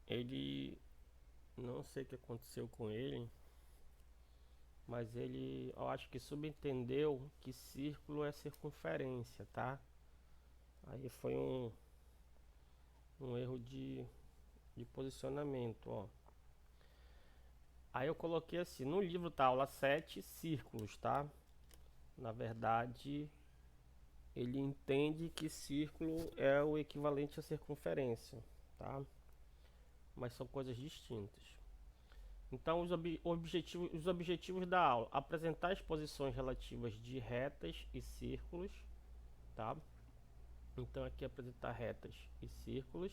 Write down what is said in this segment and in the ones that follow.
ele, não sei o que aconteceu com ele, mas ele, eu acho que subentendeu que círculo é circunferência, tá? Aí foi um erro de posicionamento, ó. Aí eu coloquei assim, no livro tá aula 7 círculos, tá? Na verdade, ele entende que círculo é o equivalente à circunferência, tá? Mas são coisas distintas. Então, os objetivos da aula: apresentar as posições relativas de retas e círculos, tá? Então, aqui apresentar retas e círculos.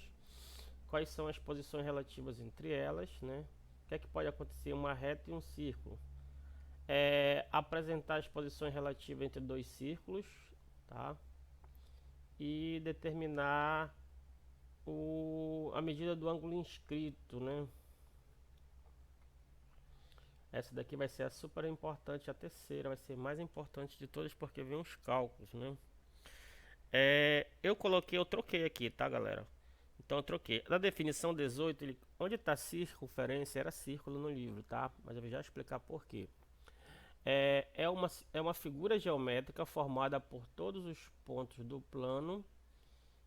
Quais são as posições relativas entre elas, né? O que é que pode acontecer em uma reta e um círculo? Apresentar as posições relativas entre dois círculos, tá? E determinar a medida do ângulo inscrito, né? Essa daqui vai ser a super importante, a terceira vai ser mais importante de todas porque vem os cálculos, né? Eu troquei aqui, tá, galera? Então eu troquei. Na definição 18, onde está circunferência era círculo no livro, tá? Mas eu vou já explicar por quê. É uma figura geométrica formada por todos os pontos do plano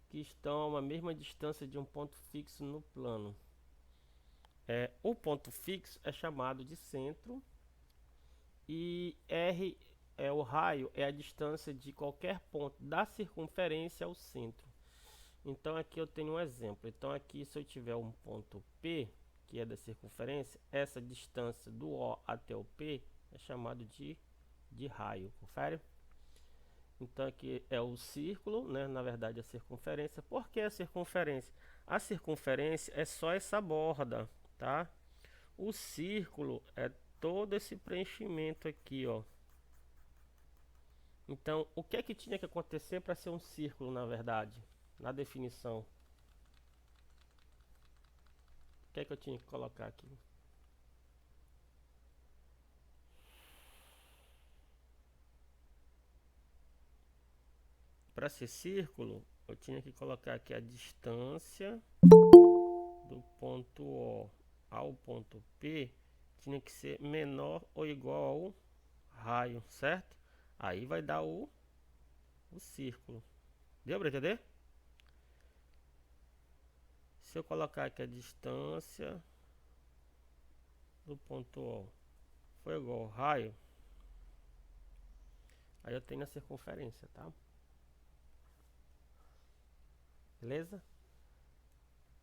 que estão a uma mesma distância de um ponto fixo no plano. O ponto fixo é chamado de centro e R o raio, é a distância de qualquer ponto da circunferência ao centro. Então aqui eu tenho um exemplo. Então aqui, se eu tiver um ponto P, que é da circunferência, essa distância do O até o P é chamado de raio. Confere? Então aqui é o círculo, né? Na verdade a circunferência. Por que a circunferência? A circunferência é só essa borda, tá? O círculo é todo esse preenchimento aqui, ó. Então, o que é que tinha que acontecer para ser um círculo, na verdade? Na definição. O que é que eu tinha que colocar aqui? Para ser círculo, eu tinha que colocar aqui a distância do ponto O ao ponto P tinha que ser menor ou igual ao raio, certo? Aí vai dar o círculo. Deu para entender? Se eu colocar aqui a distância do ponto O foi igual ao raio, aí eu tenho a circunferência, tá? Beleza?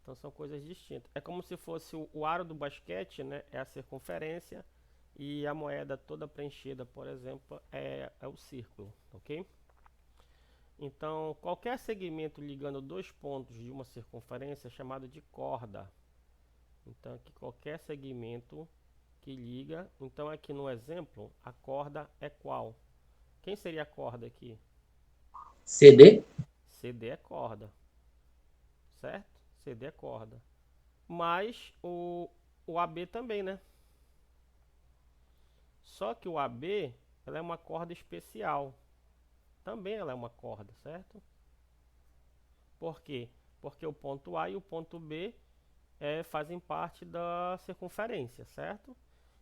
Então são coisas distintas. É como se fosse o aro do basquete, né? É a circunferência. E a moeda toda preenchida, por exemplo, é o círculo, ok? Então, qualquer segmento ligando dois pontos de uma circunferência é chamado de corda. Então, aqui qualquer segmento que liga. Então, aqui no exemplo, a corda é qual? Quem seria a corda aqui? CD? CD é corda, certo? CD é corda. Mas o AB também, né? Só que o AB, ela é uma corda especial. Também ela é uma corda, certo? Por quê? Porque o ponto A e o ponto B fazem parte da circunferência, certo?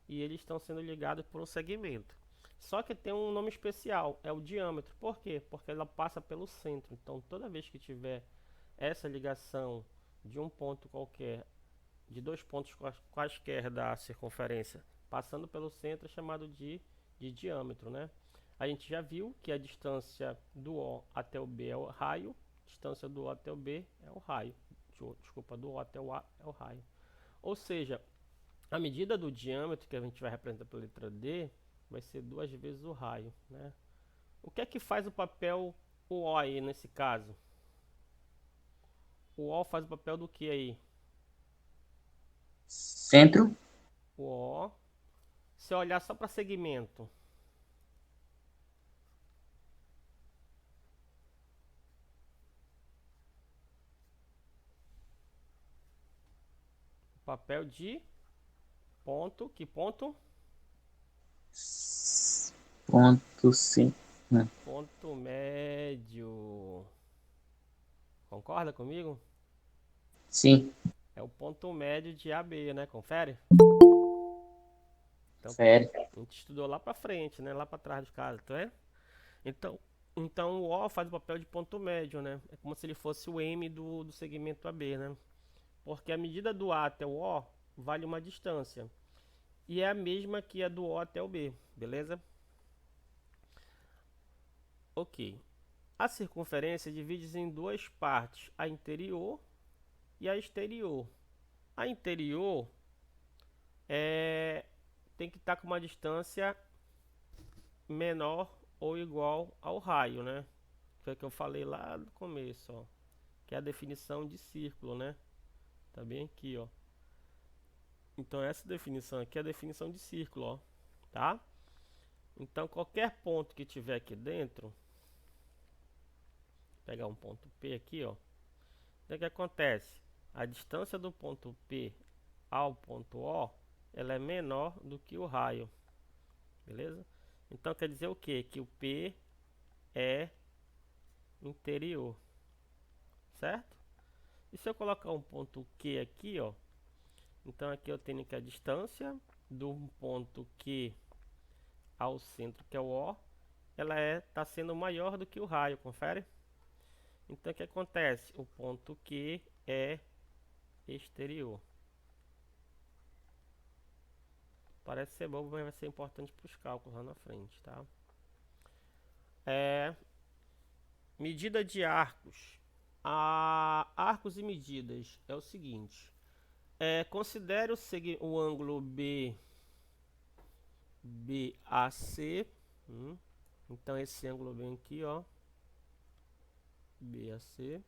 E eles estão sendo ligados por um segmento. Só que tem um nome especial, é o diâmetro. Por quê? Porque ela passa pelo centro. Então, toda vez que tiver essa ligação de um ponto qualquer, de dois pontos quaisquer da circunferência, passando pelo centro, é chamado de diâmetro, né? A gente já viu que a distância do O até o B é o raio, a distância do O até o B é o raio. Desculpa, do O até o A é o raio. Ou seja, a medida do diâmetro que a gente vai representar pela letra D vai ser duas vezes o raio, né? O que é que faz o papel o O aí nesse caso? O O faz o papel do que aí? Centro? O O. Se eu olhar só para segmento, papel de ponto, que ponto? Ponto sim. Né? Ponto médio. Concorda comigo? Sim. É o ponto médio de AB, né? Confere? Então, Sério. a gente estudou lá pra frente, né? Lá pra trás de casa, tá vendo? Então, então o O faz o papel de ponto médio, né? É como se ele fosse o M do segmento AB, né? Porque a medida do A até o O vale uma distância. E é a mesma que a do O até o B, beleza? Ok. A circunferência divide-se em duas partes, a interior e a exterior. A interior tem que estar com uma distância menor ou igual ao raio, né? Foi o que eu falei lá no começo, ó. Que é a definição de círculo, né? Tá bem aqui, ó. Então essa definição aqui é a definição de círculo, ó. Tá? Então qualquer ponto que tiver aqui dentro, vou pegar um ponto P aqui, ó. Então o que acontece? A distância do ponto P ao ponto O, ela é menor do que o raio, beleza? Então quer dizer o quê? Que o P é interior, certo? E se eu colocar um ponto Q aqui, ó, então aqui eu tenho que a distância do ponto Q ao centro, que é o O, ela tá sendo maior do que o raio, confere? Então o que acontece? O ponto Q é exterior. Parece ser bobo, mas vai ser importante para os cálculos lá na frente, tá? Medida de arcos. Arcos e medidas é o seguinte. Considere o ângulo BAC. Então esse ângulo vem aqui, ó. BAC.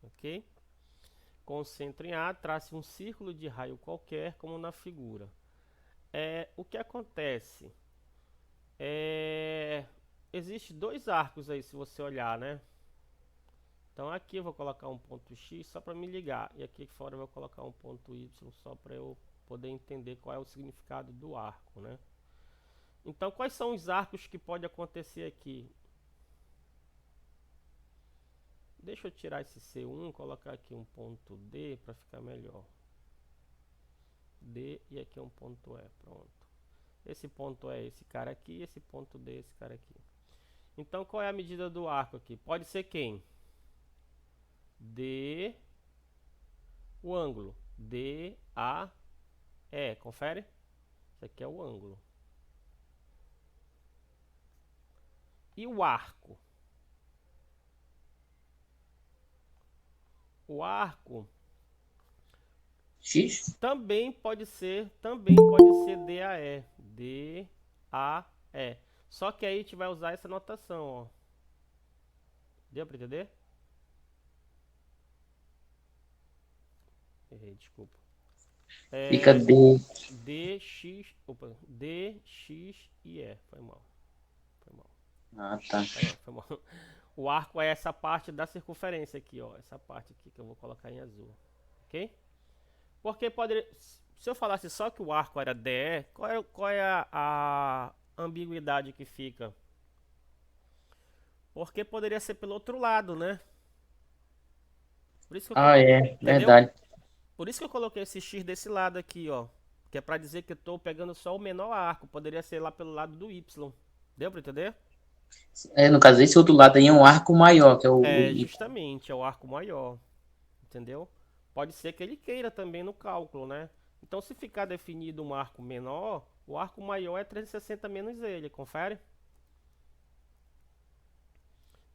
Ok? Concentre em A, trace um círculo de raio qualquer, como na figura. O que acontece? Existem dois arcos aí, se você olhar, né? Então aqui eu vou colocar um ponto X só para me ligar. E aqui fora eu vou colocar um ponto Y só para eu poder entender qual é o significado do arco, né? Então quais são os arcos que pode acontecer aqui? Deixa eu tirar esse C1, colocar aqui um ponto D para ficar melhor. D e aqui um ponto E, pronto. Esse ponto é esse cara aqui, esse ponto D é esse cara aqui. Então qual é a medida do arco aqui? Pode ser quem? D, o ângulo. D, A, E, confere? Isso aqui é o ângulo. E o arco? O arco X? também pode ser DAE. DAE. Só que aí a gente vai usar essa notação, ó. Deu para entender? Errei, desculpa. Fica D. DX, opa, DX e E. Foi mal. Ah, tá. Foi mal. O arco é essa parte da circunferência aqui, ó. Essa parte aqui que eu vou colocar em azul. Ok? Porque poderia. Se eu falasse só que o arco era DE, qual é a ambiguidade que fica? Porque poderia ser pelo outro lado, né? Por isso que eu, Ah, é. entendeu? Verdade. Por isso que eu coloquei esse X desse lado aqui, ó. Que é pra dizer que eu tô pegando só o menor arco. Poderia ser lá pelo lado do Y. Deu pra entender? No caso, esse outro lado aí é um arco maior, que é o É, Y. justamente, é o arco maior. Entendeu? Pode ser que ele queira também no cálculo, né? Então, se ficar definido um arco menor, o arco maior é 360 menos ele, confere?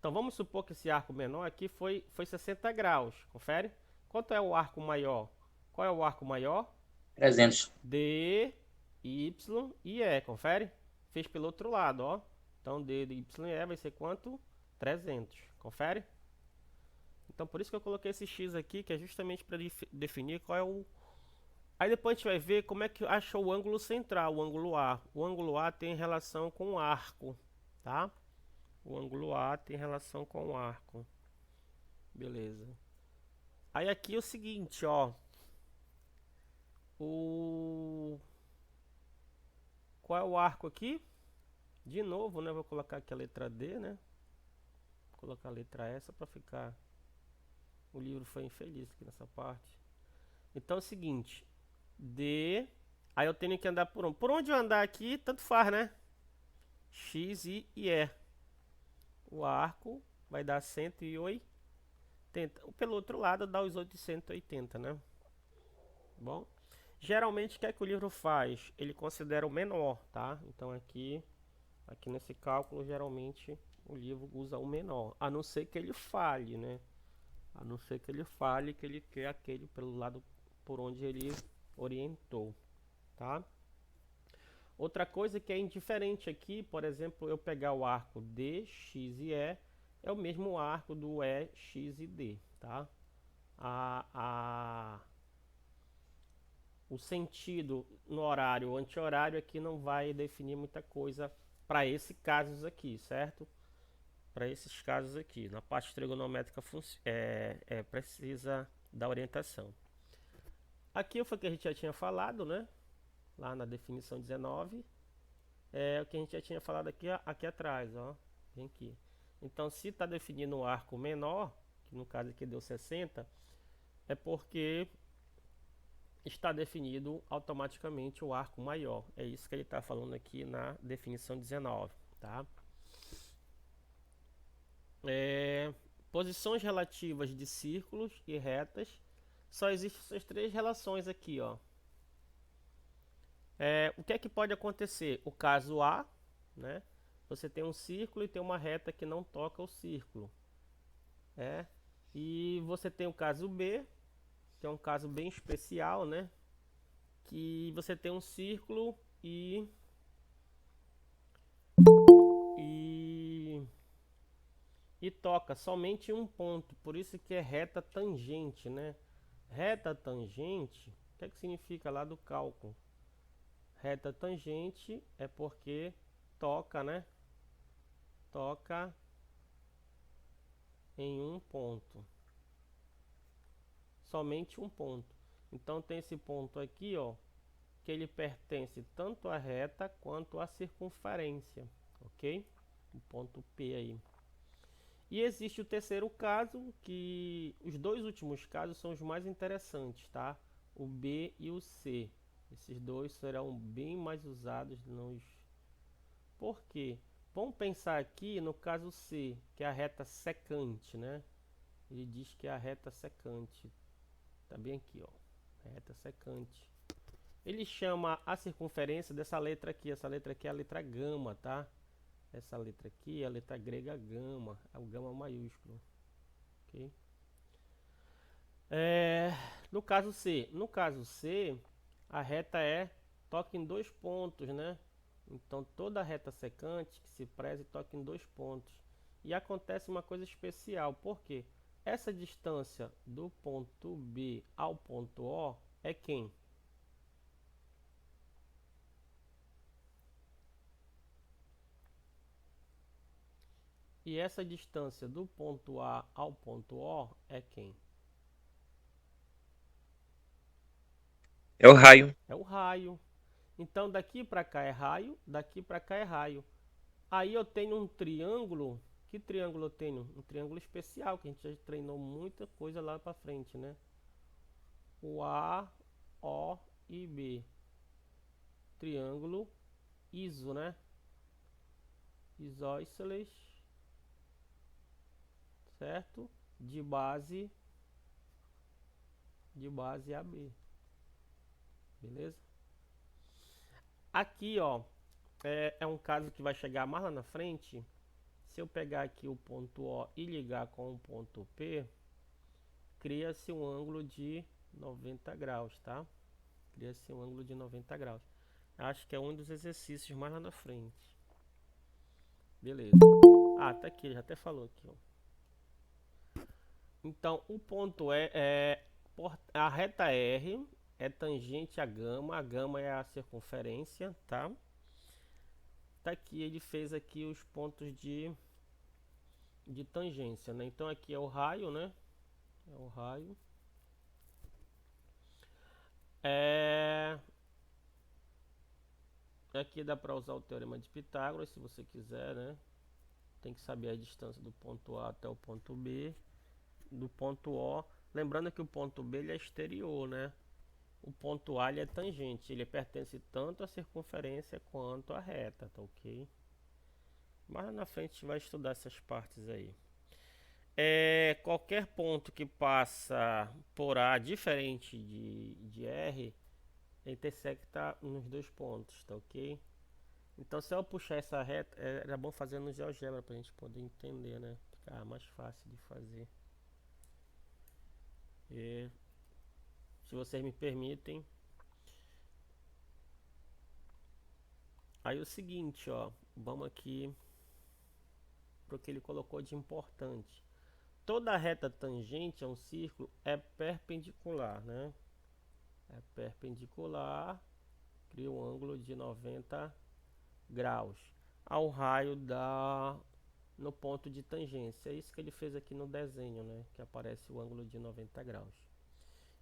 Então, vamos supor que esse arco menor aqui foi 60 graus, confere? Quanto é o arco maior? Qual é o arco maior? 300. D, Y e E, confere? Fez pelo outro lado, ó. Então, D, Y e E vai ser quanto? 300, confere? Então, por isso que eu coloquei esse X aqui, que é justamente para definir qual é o... Aí depois a gente vai ver como é que acha o ângulo central, o ângulo A. O ângulo A tem relação com o arco, tá? O ângulo A tem relação com o arco. Beleza. Aí aqui é o seguinte, ó. Qual é o arco aqui? De novo, né? Vou colocar aqui a letra D, né? Vou colocar a letra E só para ficar O livro foi infeliz aqui nessa parte. Então é o seguinte, D, aí eu tenho que andar por onde? Por onde eu andar aqui, tanto faz, né? X, Y e E. O arco vai dar 180. Pelo outro lado dá os 880, né? Bom, geralmente o que é que o livro faz? Ele considera o menor, tá? Então aqui nesse cálculo, geralmente o livro usa o menor, a não ser que ele fale, né? A não ser que ele fale que ele quer aquele pelo lado por onde ele orientou, tá? Outra coisa que é indiferente aqui, por exemplo, eu pegar o arco D, X e E, é o mesmo arco do E, X e D, tá? O sentido no horário, o anti-horário aqui não vai definir muita coisa para esses casos aqui, certo? Para esses casos aqui, na parte trigonométrica precisa da orientação. Aqui foi o que a gente já tinha falado, né? Lá na definição 19. É o que a gente já tinha falado aqui atrás, ó. Vem aqui. Então, se está definindo um arco menor, que no caso aqui deu 60, é porque está definido automaticamente o arco maior. É isso que ele está falando aqui na definição 19, tá? Posições relativas de círculos e retas. Só existem essas três relações aqui, ó. O que é que pode acontecer? O caso A, né? Você tem um círculo e tem uma reta que não toca o círculo. E você tem o caso B, que é um caso bem especial, né? Que você tem um círculo e toca somente um ponto, por isso que é reta tangente, né? Reta tangente, o que é que significa lá do cálculo? Reta tangente é porque toca, né? Toca em um ponto, somente um ponto. Então tem esse ponto aqui, ó, que ele pertence tanto à reta quanto à circunferência, ok? O ponto P aí. E existe o terceiro caso, que os dois últimos casos são os mais interessantes, tá? O B e o C. Esses dois serão bem mais usados nos... Por quê? Vamos pensar aqui no caso C, que é a reta secante, né? Ele diz que é a reta secante. Tá bem aqui, ó. Reta secante. Ele chama a circunferência dessa letra aqui. Essa letra aqui é a letra gama, tá? Essa letra aqui é a letra grega gama, é o gama maiúsculo, ok? No caso C, a reta toca em dois pontos, né? Então toda reta secante que se preze toca em dois pontos. E acontece uma coisa especial, porque essa distância do ponto B ao ponto O é quem? E essa distância do ponto A ao ponto O é quem? É o raio. É o raio. Então daqui para cá é raio, daqui para cá é raio. Aí eu tenho um triângulo. Que triângulo eu tenho? Um triângulo especial, que a gente já treinou muita coisa lá para frente, né? O A, O e B. Triângulo iso, né? Isósceles, certo? De base AB. Beleza? Aqui, ó, é um caso que vai chegar mais lá na frente. Se eu pegar aqui o ponto O e ligar com o ponto P, cria-se um ângulo de 90 graus, tá? Cria-se um ângulo de 90 graus. Acho que é um dos exercícios mais lá na frente. Beleza. Ah, tá aqui, já até falou aqui, ó. Então, o ponto a reta R é tangente à gama. A gama é a circunferência, tá? Tá aqui, ele fez aqui os pontos de tangência, né? Então aqui é o raio, né? É o raio. Aqui dá para usar o teorema de Pitágoras, se você quiser, né? Tem que saber a distância do ponto A até o ponto B. do ponto O. Lembrando que o ponto B ele é exterior, né? O ponto A ele é tangente, ele pertence tanto à circunferência quanto à reta, tá ok? Mas na frente a gente vai estudar essas partes aí. Qualquer ponto que passa por A diferente de R, intersecta nos dois pontos, tá ok? Então se eu puxar essa reta, era bom fazer no GeoGebra pra gente poder entender, né? Ficar mais fácil de fazer. E, se vocês me permitem. Aí o seguinte, ó, vamos aqui pro que ele colocou de importante. Toda reta tangente a um círculo é perpendicular, né? É perpendicular, cria um ângulo de 90 graus ao raio no ponto de tangência. É isso que ele fez aqui no desenho, né? Que aparece o ângulo de 90 graus.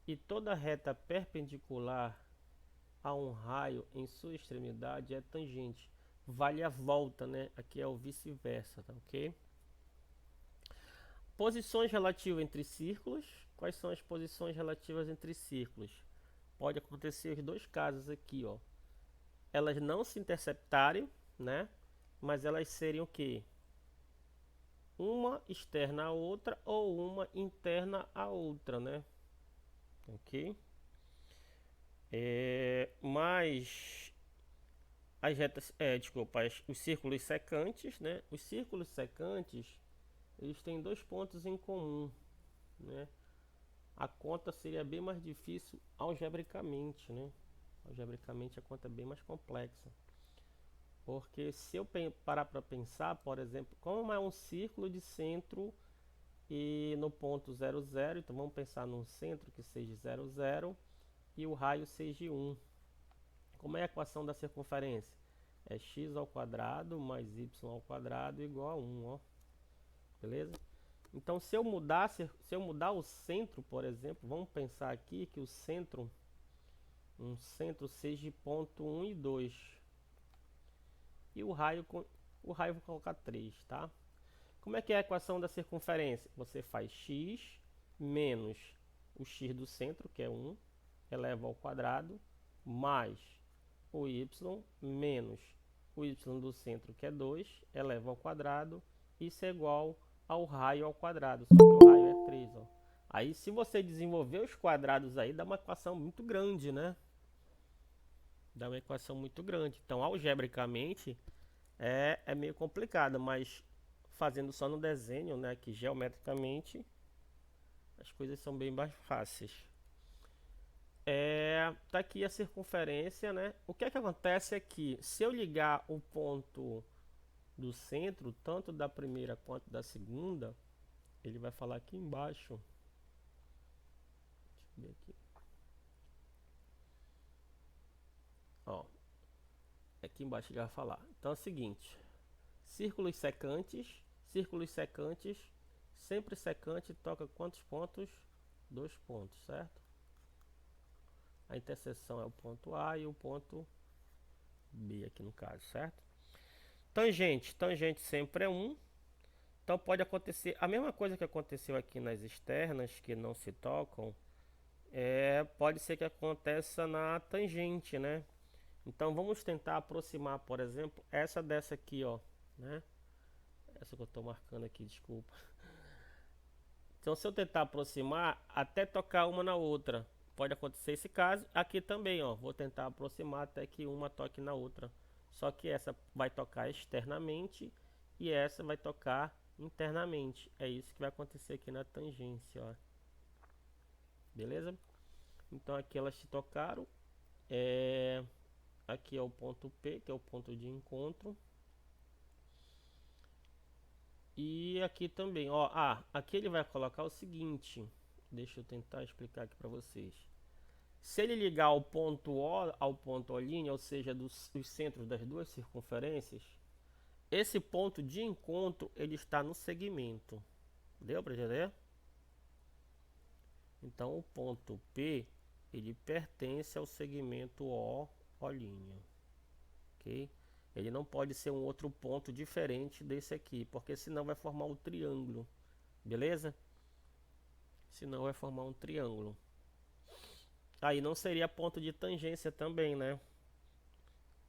E toda reta perpendicular a um raio em sua extremidade é tangente. Vale a volta, né? Aqui é o vice-versa, tá ok? Posições relativas entre círculos. Quais são as posições relativas entre círculos? Pode acontecer os dois casos aqui, ó. Elas não se interceptarem, né? Mas elas serem o quê? Uma externa à outra ou uma interna à outra, né? Ok? Mas as retas, os círculos secantes, né? Os círculos secantes, eles têm dois pontos em comum, né? A conta seria bem mais difícil algebricamente, né? Algebricamente a conta é bem mais complexa. Porque se eu parar para pensar, por exemplo, como é um círculo de centro e no ponto 0, 0, então vamos pensar num centro que seja 0, 0 e o raio seja 1. Como é a equação da circunferência? É x ao quadrado mais y ao quadrado igual a 1, ó. Beleza? Então se eu mudar o centro, por exemplo, vamos pensar aqui que um centro seja ponto 1 e 2. E o raio vou colocar 3, tá? Como é que é a equação da circunferência? Você faz x menos o x do centro, que é 1, eleva ao quadrado, mais o y menos o y do centro, que é 2, eleva ao quadrado, isso é igual ao raio ao quadrado, só que o raio é 3, ó. Aí se você desenvolver os quadrados aí, dá uma equação muito grande, né? Dá uma equação muito grande. Então, algebricamente, é meio complicado, mas fazendo só no desenho, né, que geometricamente as coisas são bem mais fáceis. Tá aqui a circunferência, né? O que é que acontece é que se eu ligar o ponto do centro, tanto da primeira quanto da segunda, ele vai falar aqui embaixo. Deixa eu ver aqui. Ó, aqui embaixo ele vai falar. Então é o seguinte: círculos secantes, sempre secante toca quantos pontos? 2 pontos, certo? A interseção é o ponto A e o ponto B aqui no caso, certo? Tangente sempre é 1. Então pode acontecer a mesma coisa que aconteceu aqui nas externas, que não se tocam, pode ser que aconteça na tangente, né? Então vamos tentar aproximar, por exemplo, essa dessa aqui, ó, né? Essa que eu estou marcando aqui, desculpa. Então se eu tentar aproximar, até tocar uma na outra, pode acontecer esse caso. Aqui também, ó, vou tentar aproximar até que uma toque na outra. Só que essa vai tocar externamente e essa vai tocar internamente. É isso que vai acontecer aqui na tangência, ó. Beleza? Então aqui elas se tocaram. Aqui é o ponto P, que é o ponto de encontro. E aqui também, ó, aqui ele vai colocar o seguinte, deixa eu tentar explicar aqui para vocês. Se ele ligar o ponto O ao ponto O', ou seja, dos centros das duas circunferências, esse ponto de encontro ele está no segmento. Deu para entender? Então o ponto P ele pertence ao segmento O', ok? Ele não pode ser um outro ponto diferente desse aqui, porque senão vai formar um triângulo, beleza? senão vai formar um triângulo. Aí não seria ponto de tangência também, né?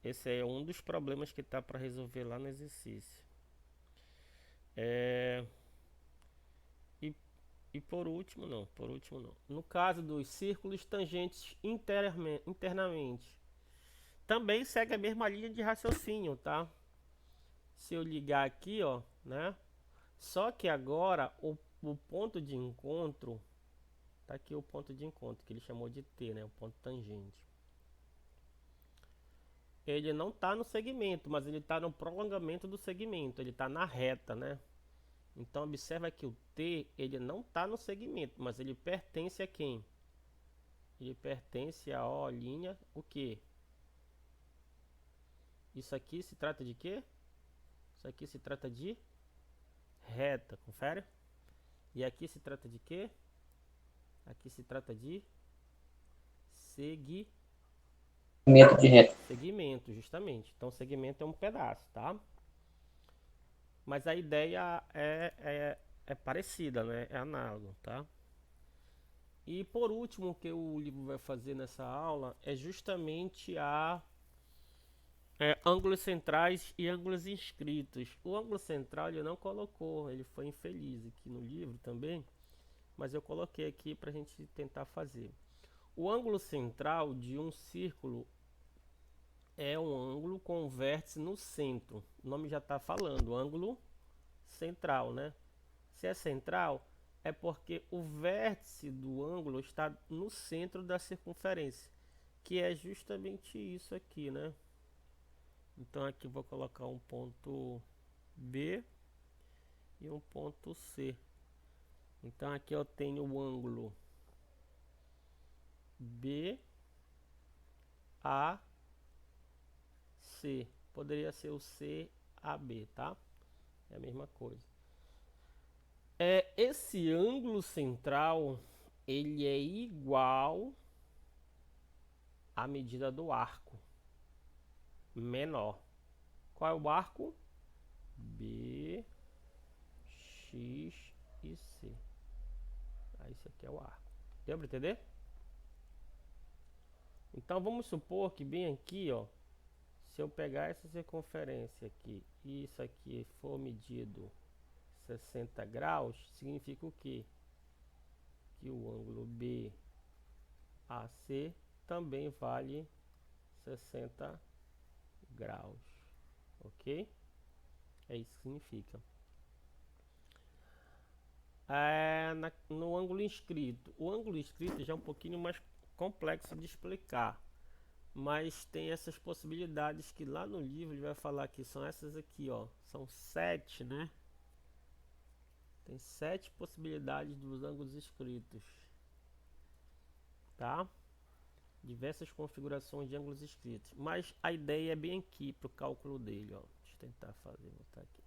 Esse é um dos problemas que tá para resolver lá no exercício. E, e por último não. No caso dos círculos tangentes internamente, também segue a mesma linha de raciocínio, tá? Se eu ligar aqui, ó, né? Só que agora o ponto de encontro, tá aqui o ponto de encontro, que ele chamou de T, né? O ponto tangente. Ele não está no segmento, mas ele está no prolongamento do segmento, ele está na reta, né? Então observa que o T, ele não está no segmento, mas ele pertence a quem? Ele pertence a linha, o quê? Isso aqui se trata de quê? Isso aqui se trata de reta, confere? E aqui se trata de quê? Aqui se trata de segmento, justamente. Então segmento é um pedaço, tá? Mas a ideia é parecida, né? É análogo, tá? E por último, o que o livro vai fazer nessa aula é justamente ângulos centrais e ângulos inscritos. O ângulo central ele não colocou, ele foi infeliz aqui no livro também, mas eu coloquei aqui para a gente tentar fazer. O ângulo central de um círculo é um ângulo com vértice no centro. O nome já está falando, ângulo central, né? Se é central, é porque o vértice do ângulo está no centro da circunferência, que é justamente isso aqui, né? Então aqui eu vou colocar um ponto B e um ponto C. Então aqui eu tenho o ângulo BAC. Poderia ser o CAB, tá? É a mesma coisa. Esse ângulo central, ele é igual à medida do arco menor. Qual é o arco? B, X e C. Aí esse aqui é o arco. Deu para entender? Então vamos supor que bem aqui, ó, se eu pegar essa circunferência aqui e isso aqui for medido 60 graus, significa o quê? Que o ângulo BAC também vale 60 graus, ok? É isso que significa. No ângulo inscrito. O ângulo inscrito já é um pouquinho mais complexo de explicar, mas tem essas possibilidades que lá no livro ele vai falar que são essas aqui, ó. São 7, né? Tem 7 possibilidades dos ângulos inscritos, tá? Diversas configurações de ângulos inscritos, mas a ideia é bem aqui para o cálculo dele, ó. Deixa eu tentar fazer, botar aqui.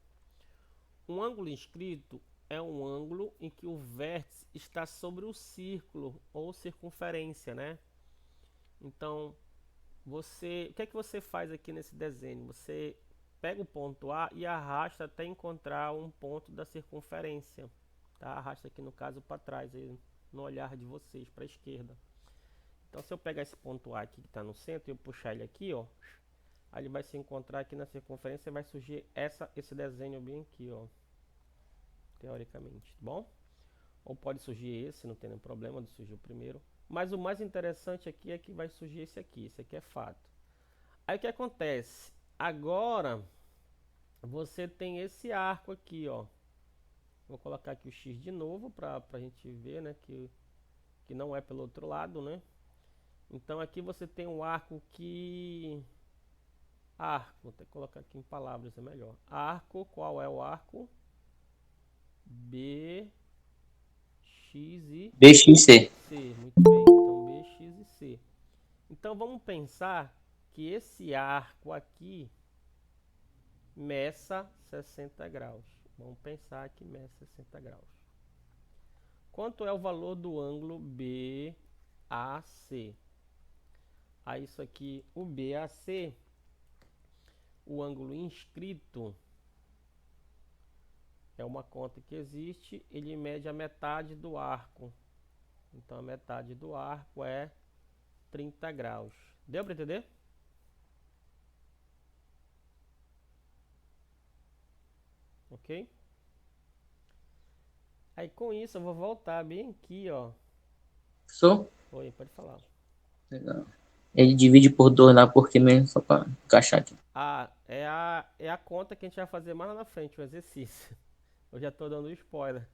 Um ângulo inscrito é um ângulo em que o vértice está sobre o círculo ou circunferência, né? Então, o que é que você faz aqui nesse desenho? Você pega o ponto A e arrasta até encontrar um ponto da circunferência, tá? Arrasta aqui no caso para trás, aí, no olhar de vocês, para a esquerda. Então, se eu pegar esse ponto A aqui que está no centro e eu puxar ele aqui, ó, aí ele vai se encontrar aqui na circunferência e vai surgir esse desenho bem aqui, ó, teoricamente, tá bom? Ou pode surgir esse, não tem nenhum problema de surgir o primeiro. Mas o mais interessante aqui é que vai surgir esse aqui é fato. Aí o que acontece? Agora você tem esse arco aqui, ó. Vou colocar aqui o X de novo para a gente ver, né, que não é pelo outro lado, né? Então aqui você tem um arco que... vou ter que colocar aqui em palavras, é melhor. Arco, qual é o arco? B, X e BXC. C. Muito bem, então B, X e C. Então vamos pensar que esse arco aqui meça 60 graus. Vamos pensar que meça 60 graus. Quanto é o valor do ângulo BAC? Isso aqui, o BAC, o ângulo inscrito, é uma conta que existe, ele mede a metade do arco. Então a metade do arco é 30 graus. Deu para entender? Ok? Aí com isso eu vou voltar bem aqui, ó. Professor? Oi, pode falar. Legal. Ele divide por 2 lá, porque mesmo, só para encaixar aqui. Ah, é a conta que a gente vai fazer mais lá na frente, o exercício. Eu já tô dando spoiler.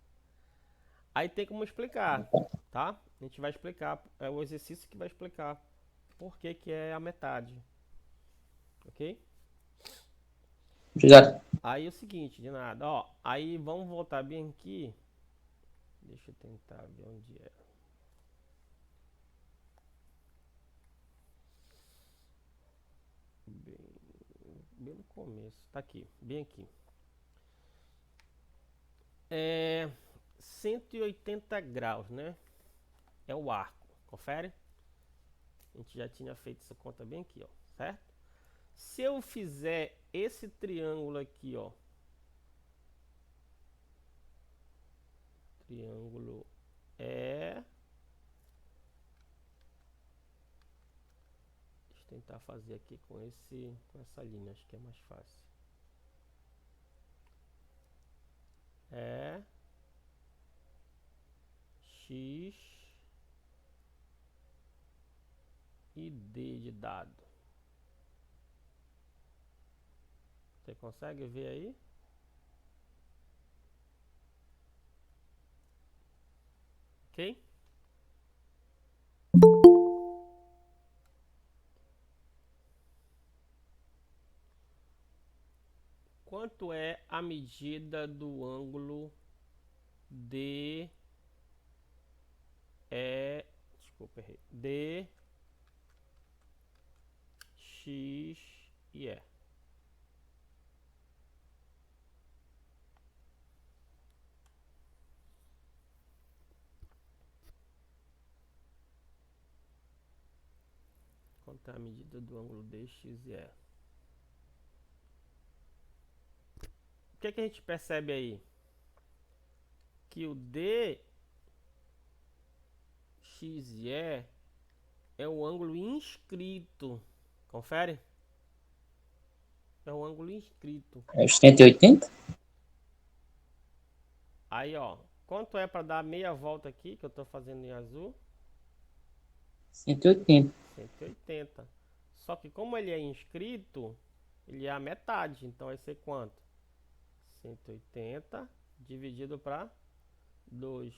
Aí tem como explicar, tá? A gente vai explicar, é o exercício que vai explicar por que que é a metade, ok? Obrigado. Aí é o seguinte, de nada, ó. Aí vamos voltar bem aqui. Deixa eu tentar ver onde é. Bem no começo. Tá aqui, bem aqui. É 180 graus, né? É o arco. Confere? A gente já tinha feito essa conta bem aqui, ó. Certo? Se eu fizer esse triângulo aqui, ó. Triângulo é... Deixa eu tentar fazer aqui com essa linha, acho que é mais fácil. É X e D de dado. Você consegue ver aí? Ok? Quanto é a medida do ângulo D desculpa, errei. D, X e E. Quanto é a medida do ângulo D, X e E? O que a gente percebe aí? Que o D, X e E é o ângulo inscrito. Confere? É o ângulo inscrito. É os 180? Aí, ó. Quanto é para dar meia volta aqui, que eu estou fazendo em azul? 180. 180. Só que como ele é inscrito, ele é a metade. Então vai ser quanto? 180 dividido para 2.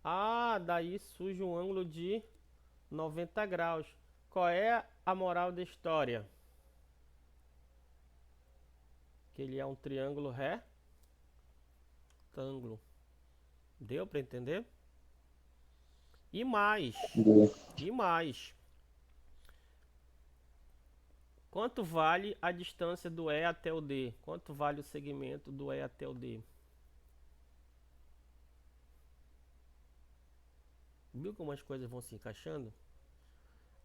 Ah, daí surge um ângulo de 90 graus. Qual é a moral da história? Que ele é um triângulo retângulo. Deu para entender? E mais, e mais. Quanto vale a distância do E até o D? Quanto vale o segmento do E até o D? Viu como as coisas vão se encaixando?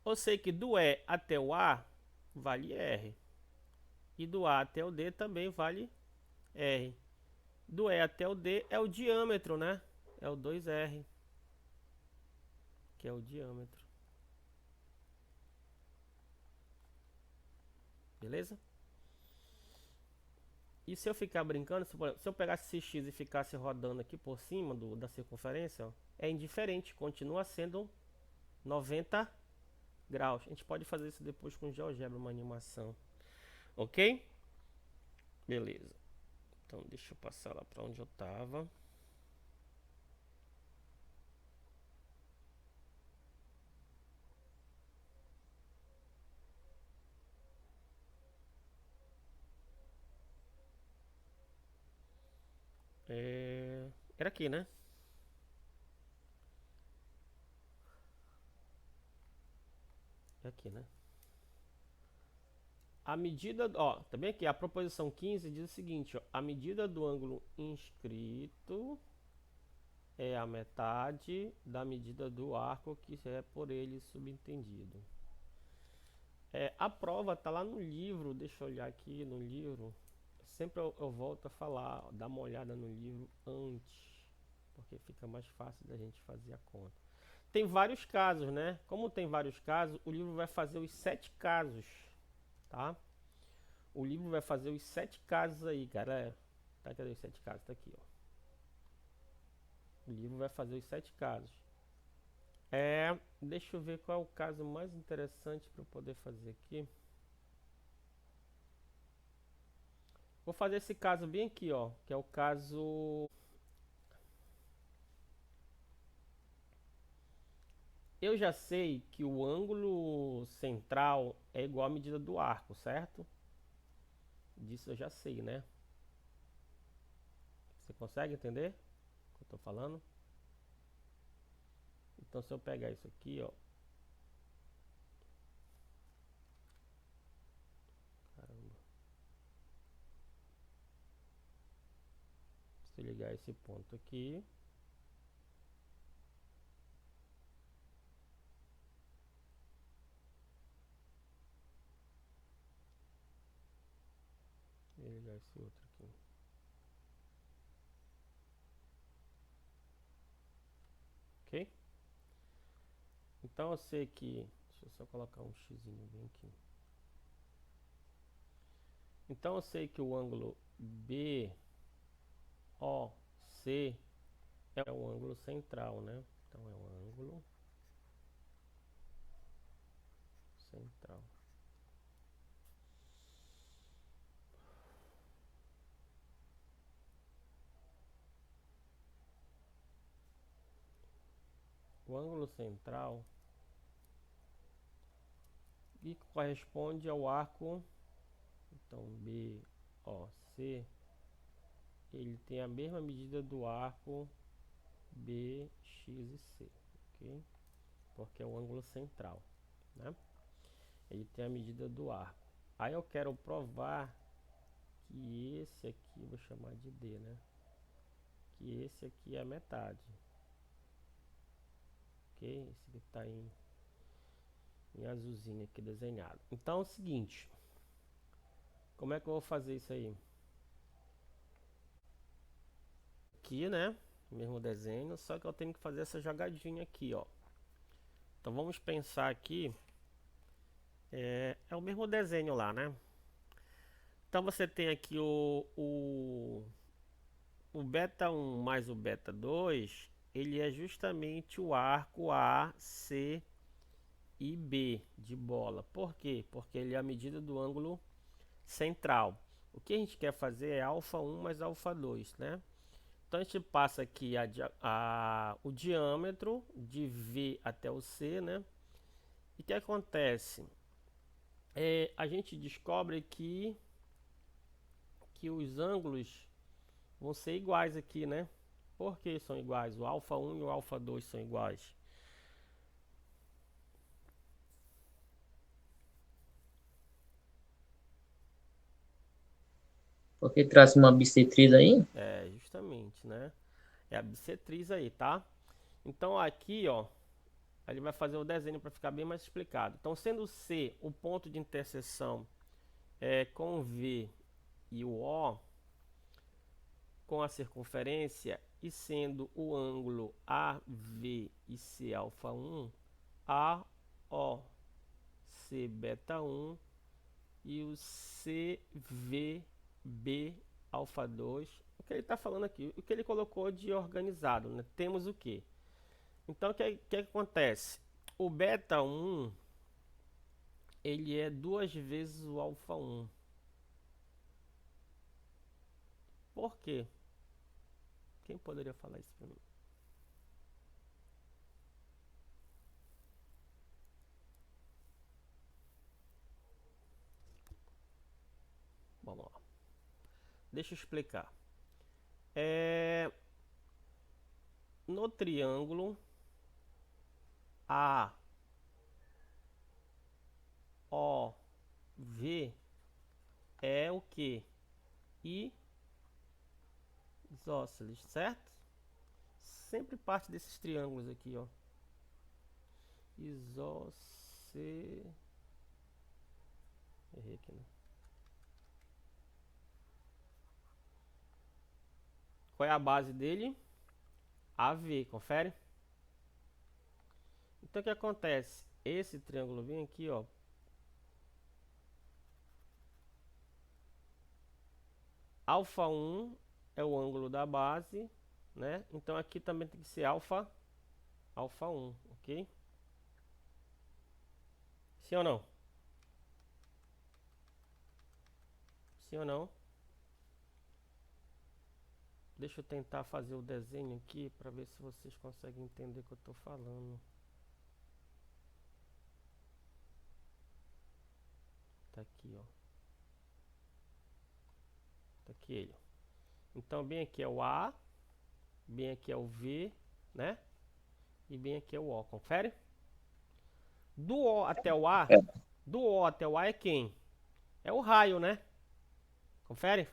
Eu sei que do E até o A vale R. E do A até o D também vale R. Do E até o D é o diâmetro, né? É o 2R, que é o diâmetro. Beleza? E se eu ficar brincando, se eu pegasse esse X e ficasse rodando aqui por cima da circunferência, ó, é indiferente, continua sendo 90 graus. A gente pode fazer isso depois com GeoGebra, uma animação. Ok? Beleza. Então deixa eu passar lá para onde eu estava. Era aqui, né? É aqui, né? A medida, ó, tá bem aqui, a proposição 15 diz o seguinte, ó, a medida do ângulo inscrito é a metade da medida do arco que é por ele subentendido. A prova tá lá no livro, deixa eu olhar aqui no livro. Sempre eu volto a falar, ó, dá uma olhada no livro antes, porque fica mais fácil da gente fazer a conta. tem vários casos, né? Como tem vários casos, o livro vai fazer os 7 casos, tá? O livro vai fazer os 7 casos aí, cara. Tá, cadê os 7 casos? Tá aqui, ó. O livro vai fazer os 7 casos. Deixa eu ver qual é o caso mais interessante para eu poder fazer aqui. Vou fazer esse caso bem aqui, ó, que é o caso. Eu já sei que o ângulo central é igual à medida do arco, certo? Disso eu já sei, né? Você consegue entender o que eu estou falando? Então, se eu pegar isso aqui, ó. Caramba. Se eu ligar esse ponto aqui. Vou ligar esse outro aqui. Ok? Então, eu sei que. Deixa eu só colocar um x bem aqui. Então, eu sei que o ângulo BOC é um ângulo central, né? Então, é um ângulo central. O ângulo central e corresponde ao arco. Então, BOC, ele tem a mesma medida do arco BXC, ok? Porque é o ângulo central, né? Ele tem a medida do arco. Aí eu quero provar que esse aqui, vou chamar de D, né? Que esse aqui é a metade, ok? Esse aqui está em azulzinho aqui desenhado. Então é o seguinte, como é que eu vou fazer isso aí? Aqui, né? Mesmo desenho, só que eu tenho que fazer essa jogadinha aqui, ó. Então vamos pensar aqui, é o mesmo desenho lá, né? Então você tem aqui o beta 1 mais o beta 2, ele é justamente o arco A, C e B de bola. Por quê? Porque ele é a medida do ângulo central. O que a gente quer fazer é alfa 1 mais alfa 2, né? Então a gente passa aqui o diâmetro de V até o C, né? E o que acontece? A gente descobre que os ângulos vão ser iguais aqui, né? Por que são iguais? O alfa 1 e o alfa 2 são iguais. Porque traça uma bissetriz aí. Justamente, né? É a bissetriz aí, tá? Então aqui, ó, ele vai fazer o desenho para ficar bem mais explicado. Então, sendo C o ponto de interseção com V e o O, com a circunferência, e sendo o ângulo AV e C alfa 1, AOC beta 1 e o CVB alfa 2. O que ele está falando aqui? O que ele colocou de organizado, né? Temos o que? Então, o que acontece? O beta 1, ele é 2 vezes o alfa 1. Por quê? Quem poderia falar isso para mim? Vamos lá. Deixa eu explicar. No triângulo AOV é o que? Isósceles, certo? Sempre parte desses triângulos aqui, ó. Isósceles. Errei aqui, né? Qual é a base dele? AV, confere? Então o que acontece? Esse triângulo vem aqui, ó. Alfa 1 é o ângulo da base, né? Então aqui também tem que ser alfa 1, ok? Sim ou não? Sim ou não? Deixa eu tentar fazer o desenho aqui para ver se vocês conseguem entender o que eu estou falando. Tá aqui, ó. Tá aqui ele. Então bem aqui é o A, bem aqui é o V, né? E bem aqui é o O. Confere? Do O até o A, É, do O até o A é quem? É o raio, né? Confere?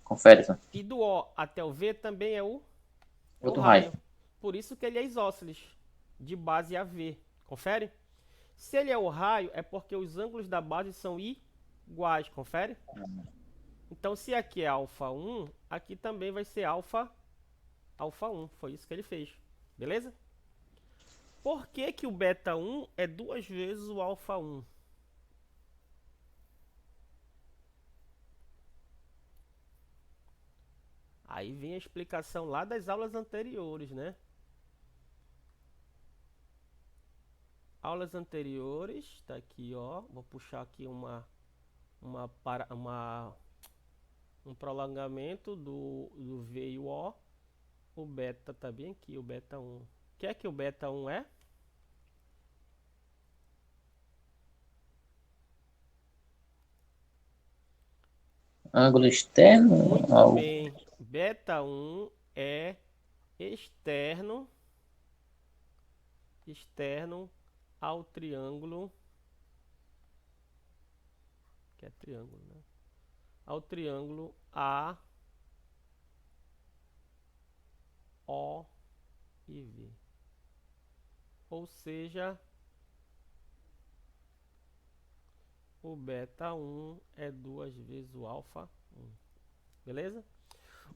confere, só. E do O até o V também é o Outro raio. raio. Por isso que ele é isósceles, de base a V. Confere? Se ele é o raio, é porque os ângulos da base são iguais. Confere? Então, se aqui é alfa 1, aqui também vai ser alfa 1. Foi isso que ele fez. Beleza? Por que que o beta 1 é 2 vezes o alfa 1? Aí vem a explicação lá das aulas anteriores, né? Aulas anteriores, tá aqui, ó. Vou puxar aqui um prolongamento do V e o O. O beta tá bem aqui, o beta 1. O que é que o beta 1 é? Ângulo externo Muito ao bem. Beta 1 é externo ao triângulo, que é triângulo, né? Ao triângulo A, O e V. Ou seja, o beta 1 é 2 vezes o alfa 1. Beleza?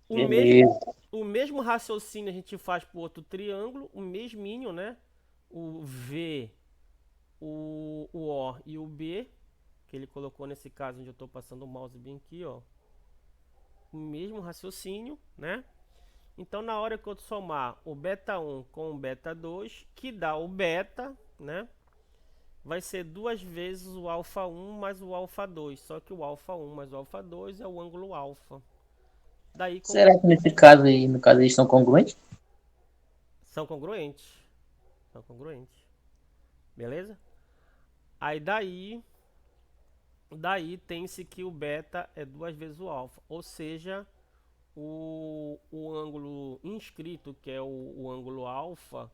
O mesmo, beleza. o mesmo raciocínio a gente faz para o outro triângulo, o mesminho, né? O V, o O e o B, que ele colocou nesse caso onde eu estou passando o mouse bem aqui, ó. O mesmo raciocínio, né? Então, na hora que eu somar o beta 1 com o beta 2, que dá o beta, né? Vai ser 2 vezes o alfa 1 mais o alfa 2. Só que o alfa 1 mais o alfa 2 é o ângulo alfa. Daí como Será que nesse caso aí, no caso, eles são congruentes? são congruentes. São congruentes. Beleza? Aí daí tem-se que o beta é 2 vezes o alfa. Ou seja, o ângulo inscrito, que é o ângulo alfa,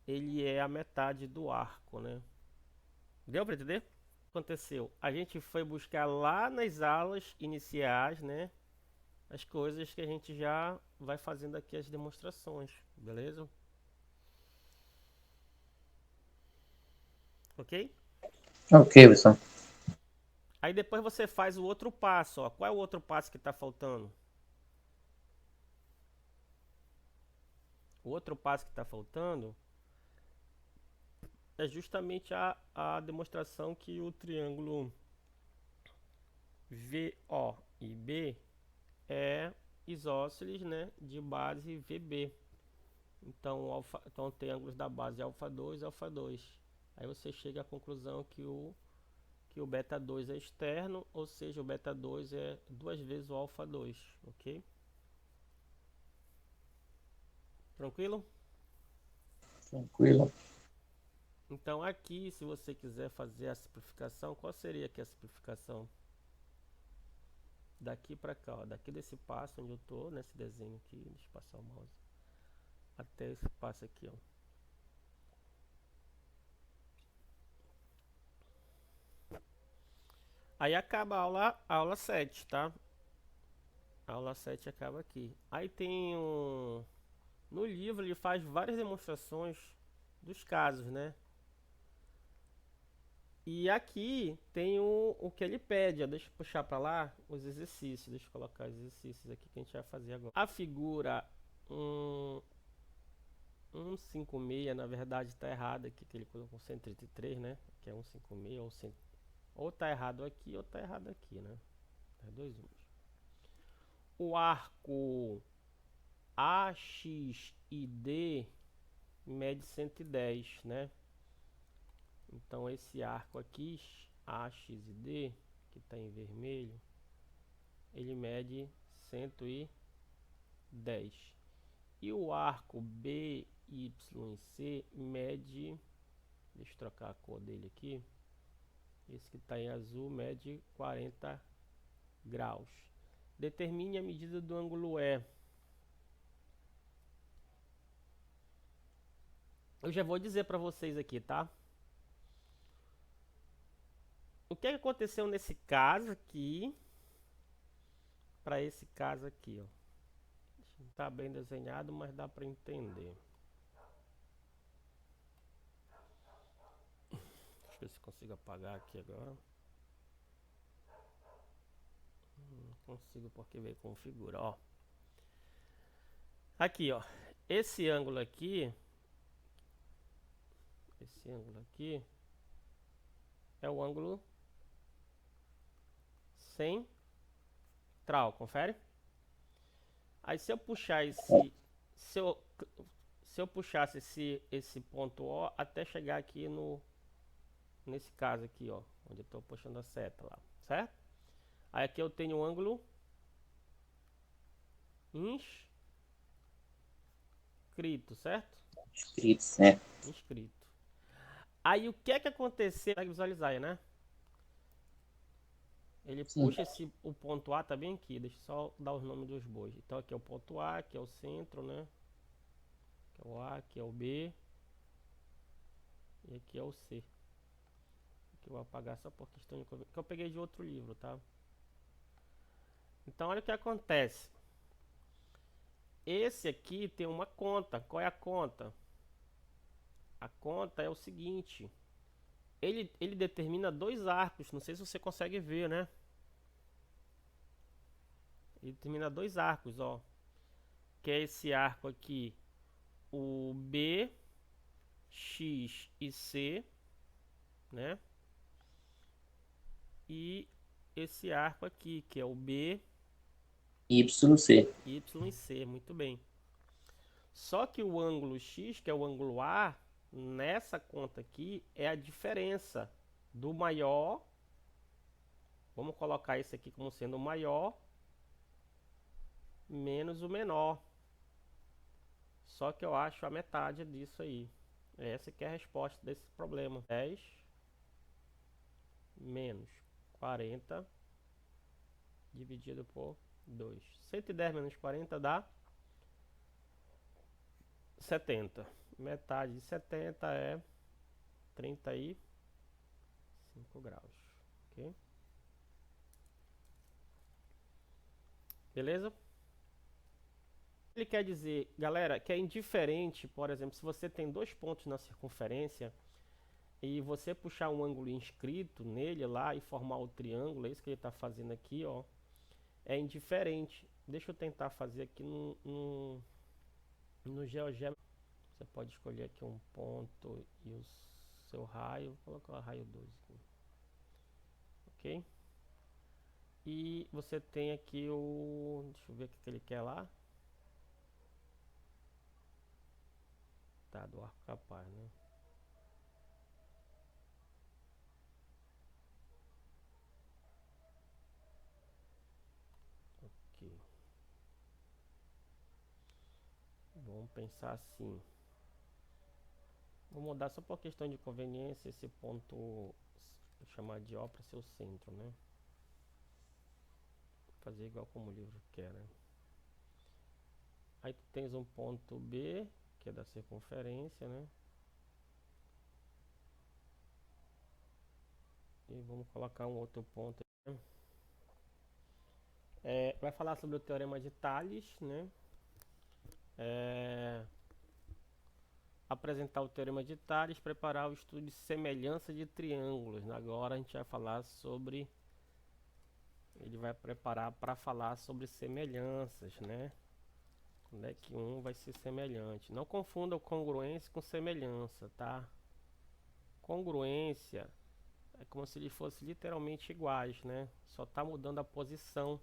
ele é a metade do arco, né? Deu para entender? O que aconteceu? A gente foi buscar lá nas aulas iniciais, né? As coisas que a gente já vai fazendo aqui as demonstrações, beleza? Ok? Ok, pessoal. Aí depois você faz o outro passo, ó. Qual é o outro passo que está faltando? O outro passo que está faltando é justamente a demonstração que o triângulo VO e B é isósceles, né, de base VB. Então tem ângulos da base alfa 2 e alfa 2. Aí você chega à conclusão que o beta 2 é externo, ou seja, o beta 2 é 2 vezes o alfa 2, ok? Tranquilo? Tranquilo. Então aqui, se você quiser fazer a simplificação, qual seria aqui a simplificação? Daqui para cá, ó, daqui desse passo onde eu tô, nesse desenho aqui, deixa eu passar o mouse, até esse passo aqui, ó. Aí acaba a aula 7, tá? A aula 7 acaba aqui. Aí tem no livro ele faz várias demonstrações dos casos, né? E aqui tem o que ele pede, ó. Deixa eu puxar para lá os exercícios. Deixa eu colocar os exercícios aqui que a gente vai fazer agora. A figura 156, na verdade está errado aqui, que ele colocou 133, né? Que é 156, ou tá errado aqui ou tá errado aqui, né? É dois uns. O arco AX e D mede 110, né? Então esse arco aqui, AX e D, que está em vermelho, ele mede 110. E o arco B, Y e C mede, deixa eu trocar a cor dele aqui, esse que está em azul mede 40 graus. Determine a medida do ângulo E. Eu já vou dizer para vocês aqui, tá? O que aconteceu nesse caso aqui, para esse caso aqui, ó. Não tá bem desenhado, mas dá para entender. Deixa eu ver se consigo apagar aqui agora. Não consigo porque veio com figura, ó. Aqui, ó. Esse ângulo aqui é o ângulo central, confere? Aí se eu puxar se eu puxasse esse ponto O até chegar aqui nesse caso aqui, ó, onde eu estou puxando a seta lá, certo? Aí aqui eu tenho um ângulo inscrito, certo? Inscrito, certo. Inscrito. Aí o que é que aconteceu? Consegue visualizar aí, né? Ele Sim. puxa o ponto A tá bem aqui. Deixa eu só dar os nomes dos bois. Então aqui é o ponto A, aqui é o centro, né? Aqui é o A, aqui é o B. E aqui é o C. Aqui eu vou apagar só por questão de que eu peguei de outro livro, tá? Então olha o que acontece. Esse aqui tem uma conta. Qual é a conta? A conta é o seguinte. Ele determina dois arcos. Não sei se você consegue ver, né? Ele determina dois arcos, ó. Que é esse arco aqui. O B, X e C, né? E esse arco aqui, que é o B, YC. Y e C, muito bem. Só que o ângulo X, que é o ângulo A, nessa conta aqui é a diferença do maior. Vamos colocar esse aqui como sendo o maior menos o menor. Só que eu acho a metade disso aí. Essa que é a resposta desse problema. 10 menos 40 dividido por 2. 110 menos 40 dá 70. Metade de 70 é 35 graus. Ok? Beleza? Ele quer dizer, galera, que é indiferente, por exemplo, se você tem dois pontos na circunferência e você puxar um ângulo inscrito nele lá e formar o triângulo, é isso que ele está fazendo aqui, ó. É indiferente. Deixa eu tentar fazer aqui no GeoGebra. Você pode escolher aqui um ponto e o seu raio. Vou colocar o raio 2 aqui. Ok? E você tem aqui o... Deixa eu ver o que ele quer lá. Tá, do arco capaz, né? Ok. Vamos pensar assim. Vou mudar só por questão de conveniência esse ponto, vou chamar de O para ser o centro, né? Vou fazer igual como o livro quer, né? Aí tu tens um ponto B, que é da circunferência, né? E vamos colocar um outro ponto. Vai falar sobre o teorema de Tales, né? Apresentar o teorema de Tales, preparar o estudo de semelhança de triângulos. Agora a gente vai falar sobre... Ele vai preparar para falar sobre semelhanças, né? Onde é que um vai ser semelhante? Não confunda congruência com semelhança, tá? Congruência é como se eles fossem literalmente iguais, né? Só tá mudando a posição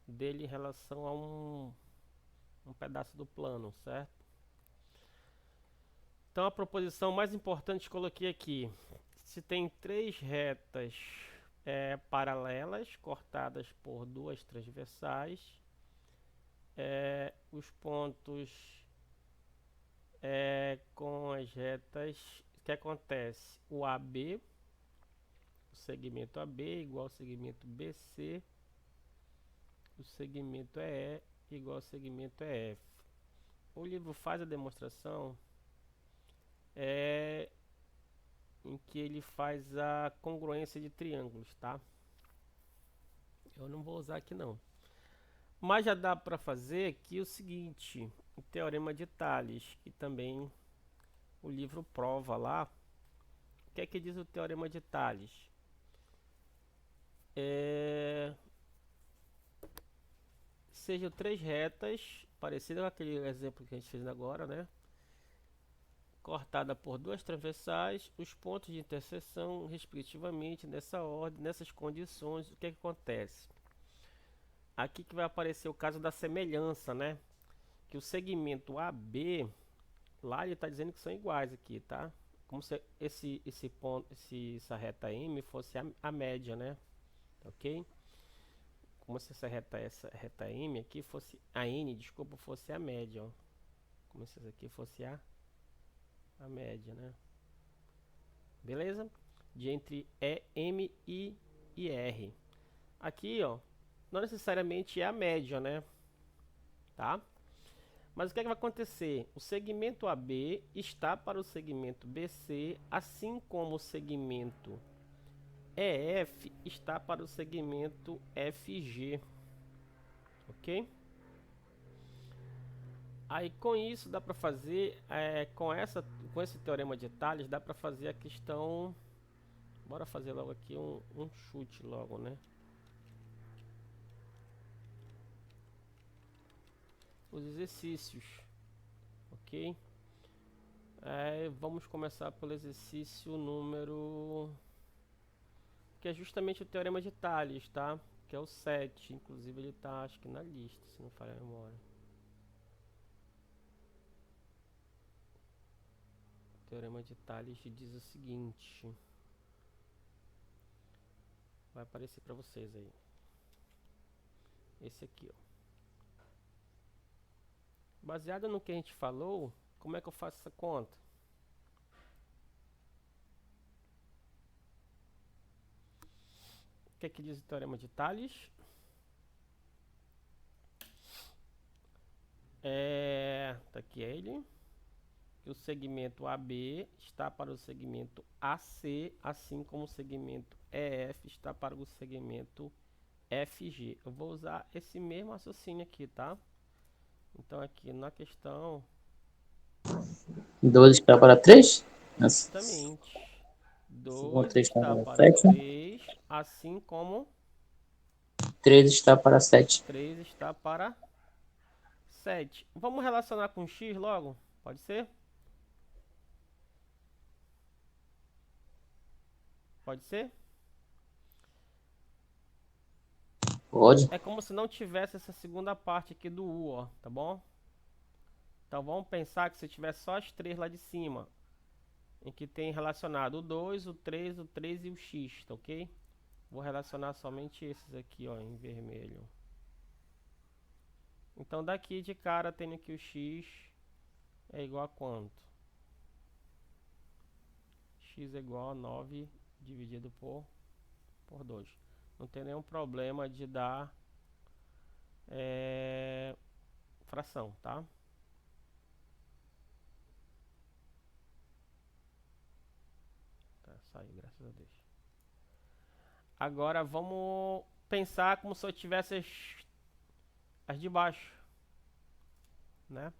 dele em relação a um pedaço do plano, certo? Então a proposição mais importante coloquei aqui. Se tem três retas paralelas cortadas por duas transversais, os pontos com as retas, o que acontece? O AB, o segmento AB igual ao segmento BC, o segmento EE igual ao segmento EF. O livro faz a demonstração em que ele faz a congruência de triângulos, tá? Eu não vou usar aqui não. Mas já dá para fazer aqui o seguinte, o teorema de Tales, que também o livro prova lá. O que é que diz o teorema de Tales? Sejam três retas, parecidas com aquele exemplo que a gente fez agora, né? Cortada por duas transversais, os pontos de interseção, respectivamente, nessa ordem, nessas condições, o que é que acontece? Aqui que vai aparecer o caso da semelhança, né? Que o segmento AB, lá ele está dizendo que são iguais aqui, tá? Como se esse ponto, essa reta M fosse a média, né? Ok? Como se essa reta M aqui fosse a N, desculpa, fosse a média, ó. Como se essa aqui fosse a média, né? Beleza? De entre M e R. Aqui, ó, não necessariamente é a média, né? Tá? Mas o que é que vai acontecer? O segmento AB está para o segmento BC, assim como o segmento EF está para o segmento FG. Ok? Aí com isso dá para fazer, com esse teorema de Tales, dá para fazer a questão. Bora fazer logo aqui um chute logo, né? Os exercícios, ok? Vamos começar pelo exercício número, que é justamente o teorema de Tales, tá? Que é o 7, inclusive ele tá, acho que na lista, se não falhar a memória. O teorema de Tales diz o seguinte, vai aparecer para vocês aí. Esse aqui, ó. Baseado no que a gente falou, como é que eu faço essa conta? O que é que diz o teorema de Tales? Tá aqui ele. O segmento AB está para o segmento AC, assim como o segmento EF está para o segmento FG. Eu vou usar esse mesmo raciocínio aqui, tá? Então aqui na questão... 2 está para 3. Justamente. 2 3 está está para para 7. 3, assim como 3 está para 7. 3 está para 7. Vamos relacionar com x logo? Pode ser? Pode ser? Pode. É como se não tivesse essa segunda parte aqui do U, ó, tá bom? Então vamos pensar que se tivesse só as três lá de cima, em que tem relacionado o 2, o 3 e o x, tá ok? Vou relacionar somente esses aqui, ó, em vermelho. Então daqui de cara tenho que o x é igual a quanto? X é igual a 9 dividido por 2. Não tem nenhum problema de dar fração, tá? Tá, saiu, graças a Deus. Agora vamos pensar como se eu tivesse as de baixo, né?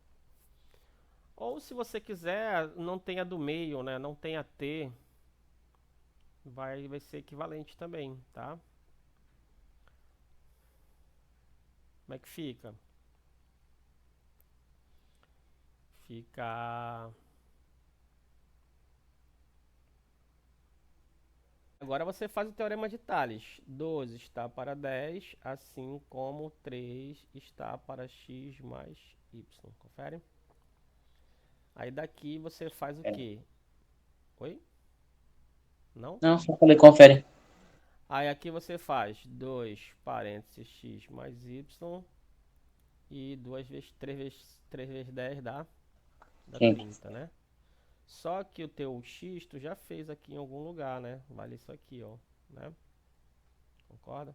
Ou se você quiser, não tem a do meio, né? Não tem a T, vai ser equivalente também, tá? Como é que fica? fica... Agora você faz o teorema de Tales. 12 está para 10, assim como 3 está para x mais y. Confere? Aí daqui você faz o É. quê? Oi? Não? Não, só falei, confere. Aí aqui você faz 2 parênteses x mais y e 2 vezes 3 vezes 10 dá Sim. 30, né? Só que o teu x tu já fez aqui em algum lugar, né? Vale isso aqui, ó, né? Concorda?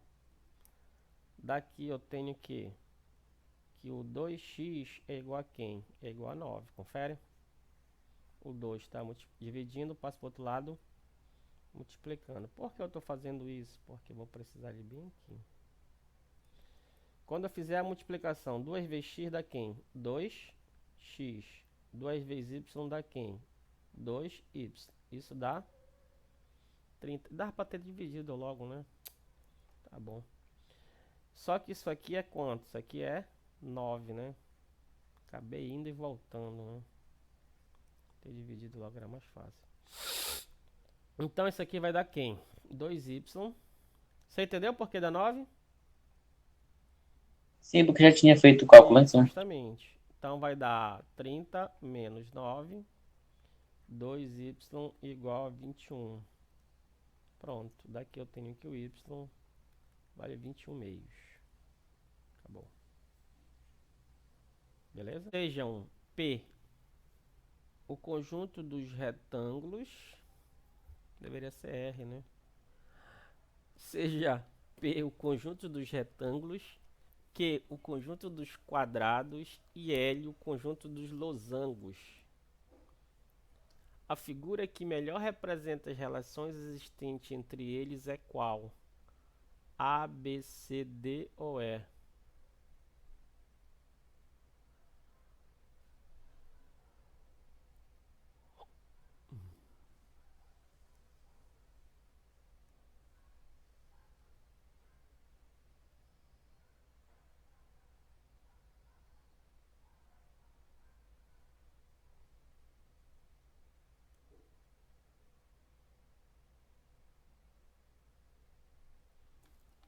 Daqui eu tenho que o 2x é igual a quem? É igual a 9, confere? O 2 está dividindo, passa para o outro lado, multiplicando. Por que eu estou fazendo isso? Porque eu vou precisar de bem aqui. Quando eu fizer a multiplicação, 2 vezes x dá quem? 2x. 2 vezes y dá quem? 2y. Isso dá 30. Dá para ter dividido logo, né? Tá bom. Só que isso aqui é quanto? Isso aqui é 9, né? Acabei indo e voltando, né? Ter dividido logo era mais fácil. Então isso aqui vai dar quem? 2y. Você entendeu por que dá 9? Sim, porque já tinha feito o cálculo lá em Isso, cima. justamente. Então vai dar 30 menos 9, 2y igual a 21. Pronto, daqui eu tenho que o y vale 21 meios. Acabou. Beleza? Sejam P o conjunto dos retângulos. Deveria ser R, né? Seja P o conjunto dos retângulos, Q o conjunto dos quadrados e L o conjunto dos losangos. A figura que melhor representa as relações existentes entre eles é qual? A, B, C, D ou E?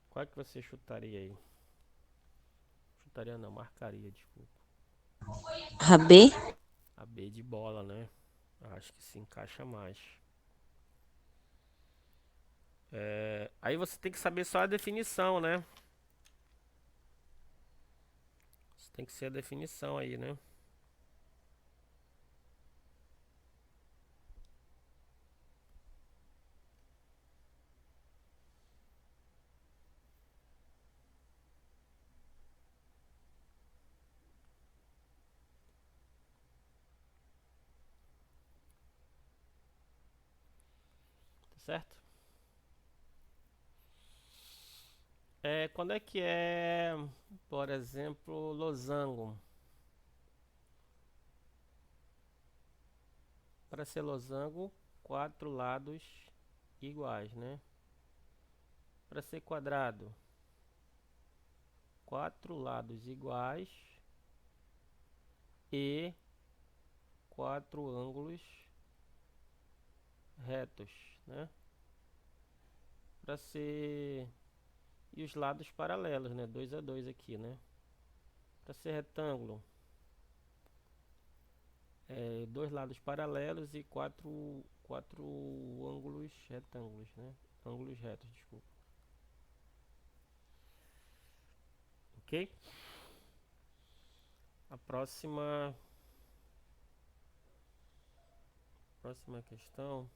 Qual é que você chutaria aí? Chutaria não, marcaria, desculpa. A B? A B de bola, né? Acho que se encaixa mais. Aí você tem que saber só a definição, né? Isso tem que ser a definição aí, né? Tá certo? Quando é que é, por exemplo, losango? Para ser losango, 4 lados iguais, né? Para ser quadrado, 4 lados iguais e 4 ângulos retos, né? Para ser e os lados paralelos, né? 2 a 2 aqui, né? Para ser retângulo, 2 lados paralelos e 4 ângulos retângulos, né? Ângulos retos, desculpa. Ok? A próxima questão.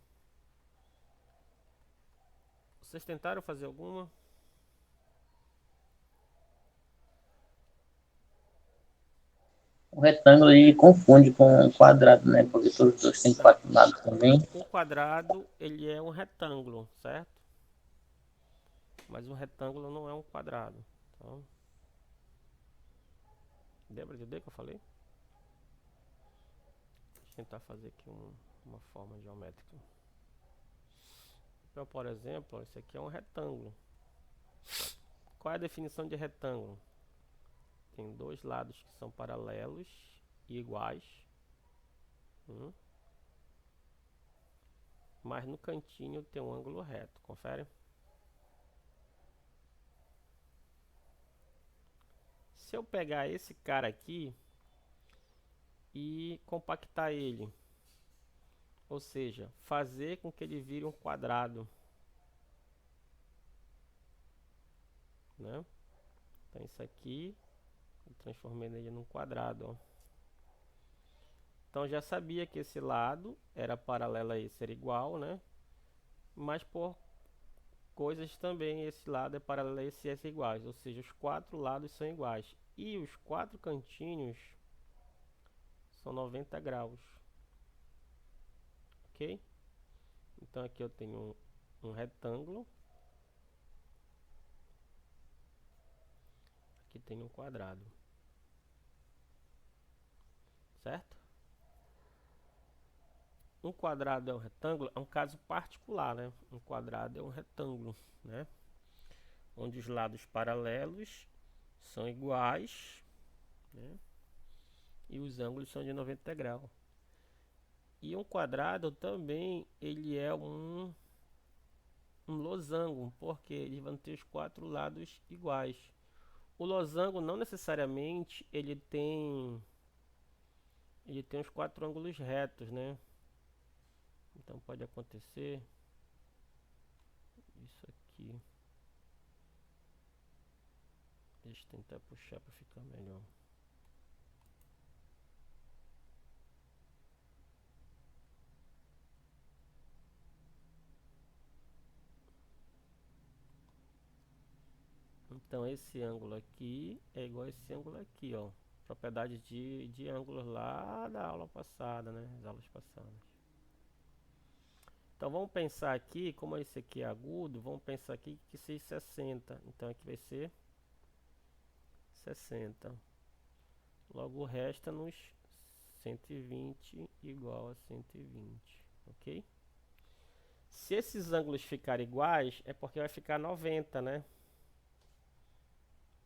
Vocês tentaram fazer alguma? O retângulo ele confunde com o quadrado, né? Porque todos os dois têm Não. 4 lados também. O quadrado, ele é um retângulo, certo? Mas um retângulo não é um quadrado. Então, lembra de D que eu falei? Deixa eu tentar fazer aqui uma forma geométrica. Então, por exemplo, esse aqui é um retângulo. Qual é a definição de retângulo? Tem dois lados que são paralelos e iguais Hum? Mas no cantinho tem um ângulo reto, confere? Se eu pegar esse cara aqui e compactar ele, ou seja, fazer com que ele vire um quadrado, né? Então isso aqui, eu transformei ele num quadrado, ó. Então já sabia que esse lado era paralelo a esse, era igual, né? Mas por coisas também, esse lado é paralelo a esse e esse iguais, ou seja, os quatro lados são iguais. E os quatro cantinhos são 90 graus, ok? Então aqui eu tenho um retângulo, aqui tem um quadrado, certo? Um quadrado é um retângulo, é um caso particular, né? Um quadrado é um retângulo, né? Onde os lados paralelos são iguais, né? E os ângulos são de 90 graus. E um quadrado também, ele é um losango, porque eles vão ter os quatro lados iguais. O losango não necessariamente ele tem os quatro ângulos retos, né? Então pode acontecer isso aqui. Deixa eu tentar puxar para ficar melhor. Então esse ângulo aqui é igual a esse ângulo aqui, ó. Propriedade de ângulos lá da aula passada, né? As aulas passadas. Então vamos pensar aqui, como esse aqui é agudo, vamos pensar aqui que seja 60. Então aqui vai ser 60. Logo resta-nos 120 igual a 120, ok? Se esses ângulos ficarem iguais, é porque vai ficar 90, né?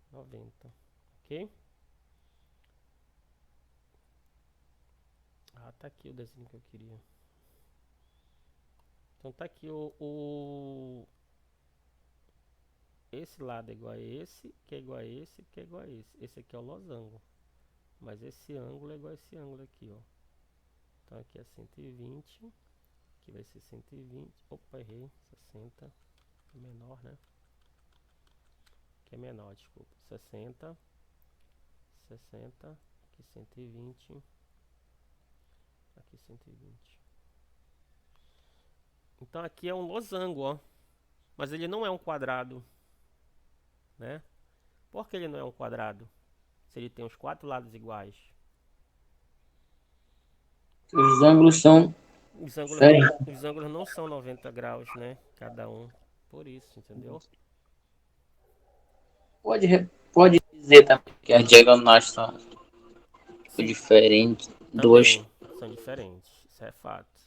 90, ok? Ah, tá aqui o desenho que eu queria. Então tá aqui esse lado é igual a esse, que é igual a esse, que é igual a esse. Esse aqui é o losango. Mas esse ângulo é igual a esse ângulo aqui, ó. Então aqui é 120, aqui vai ser 120. Opa, errei. 60 é menor, né? Aqui é menor, desculpa. 60, 60, aqui 120, aqui 120. Então aqui é um losango, ó. Mas ele não é um quadrado, né? Por que ele não é um quadrado? Se ele tem os quatro lados iguais. Os ângulos são diferentes. Os ângulos não são 90 graus, né? Cada um. Por isso, entendeu? Pode dizer também que as diagonais são Sim, diferentes. Duas. também são diferentes. Isso é fato.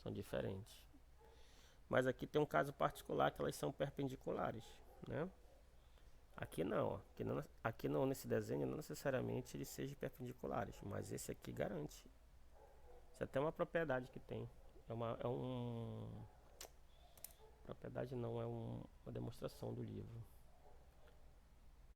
São diferentes. Mas aqui tem um caso particular que elas são perpendiculares, né? Aqui não, ó. Aqui não, nesse desenho não necessariamente eles sejam perpendiculares, mas esse aqui garante. Isso é até uma propriedade que tem. Propriedade não, é uma demonstração do livro.